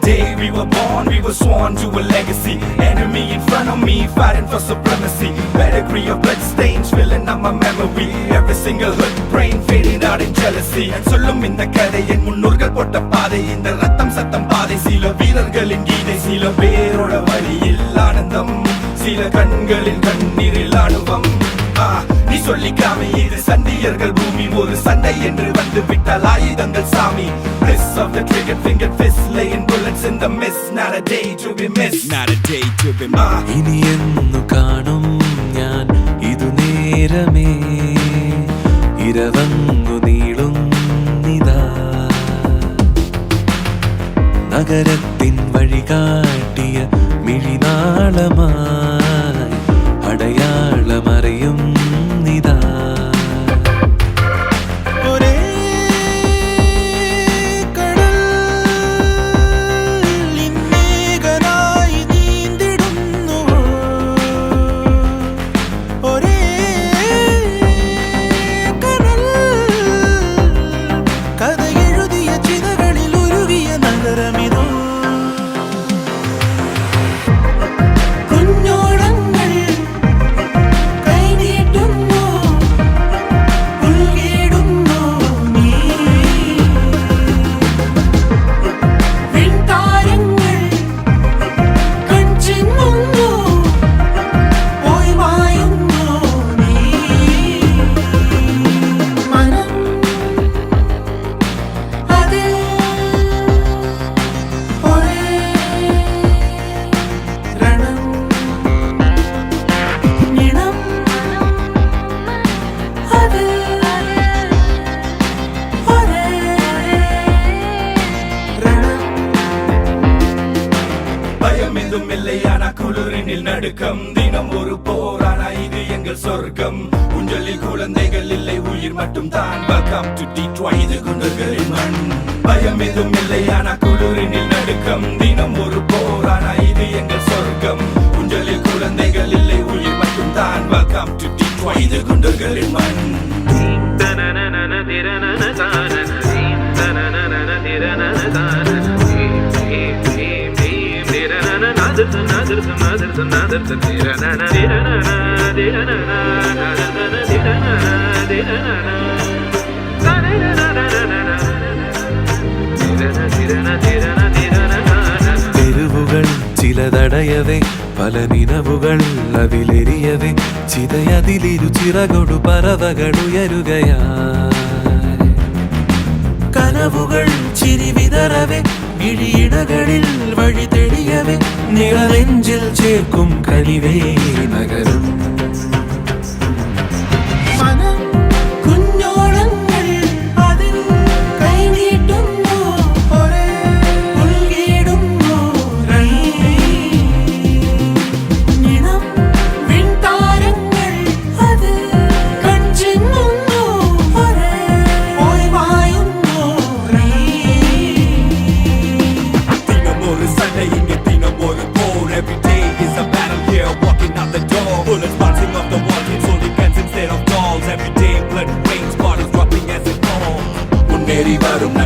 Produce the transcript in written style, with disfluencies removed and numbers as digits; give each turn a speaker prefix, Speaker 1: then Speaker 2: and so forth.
Speaker 1: day we were born, we were sworn to a legacy. Enemy in front of me, fighting for supremacy. Pedigree of blood stains filling up my memory. Every single hood brain fading out in jealousy. சொல்லும் இந்த கதை என் முன்னோர்கள் போட்ட பாதை. இந்த ரத்தம் சத்தம் பாதை. சில வீரர்களின் கீதை, சில பேரோட வழியில் ஆனந்தம், சில கண்களில் கண்ணீரில் ஆணுவம். நீ சொல்லிக்காம இது சண்டியர்கள் பூமி, ஒரு சண்டை என்று வந்து விட்டால் ஆயுதங்கள் சாமி. Bliss of the trigger finger fist, laying bullets in the mist. Not a day to be missed, not a day to be missed.
Speaker 2: ഇനി എന്നു കാണും ഞാൻ ഇതു നേരമേ, ഇരവങ്ങു നീളുന്നിതാ. നഗരത്തിൻ വഴി കാട്ടിയ മിഴിനാളമായി അടയാളമറിയും നിതാ. ഒരേ കടൽ ഇന്നേകനായി നീന്തിടുന്നു, ഒരേ കടൽ കഥ എഴുതിയ ചിതകളിൽ ഉരുകിയ നഗരമിതോ.
Speaker 1: குளிரினில் நடுக்கம், தினம் ஒரு போரான இது எங்கள் சொர்க்கம். ஊஞ்சலில் குழந்தைகள் இல்லை, உயிர் மட்டும் தான். வெல்கம் டு Detroit, இது குண்டுகளின் மண். பயம் எதுவும் இல்லை ஆனா குளிரினில் நடுக்கம், தினம் ஒரு போரான இது எங்கள் சொர்க்கம். ஊஞ்சலில் குழந்தைகள் இல்லை, உயிர் மட்டும் தான். வெல்கம் டு Detroit, இது குண்டுகளின் மண்.
Speaker 2: തെരുവുകൾ ചിലതടയവേ, പല നിലവുകൾ അതിലെരിയവേ, ചിതയതിലിരു ചിറകൊടു പറവകളുയരുകയായി. കനവുകൾ ചിരി വിതറവേ, ഇഴിയിടകളിൽ വഴി തെളിയവേ, നിറനെഞ്ചിൽ ചേർക്കും കനിവേ നഗരം.
Speaker 1: Bullets bouncing off the wall, kids holding guns instead of dolls. Every day blood rains, bodies dropping as it falls. முன்னேறி வரும்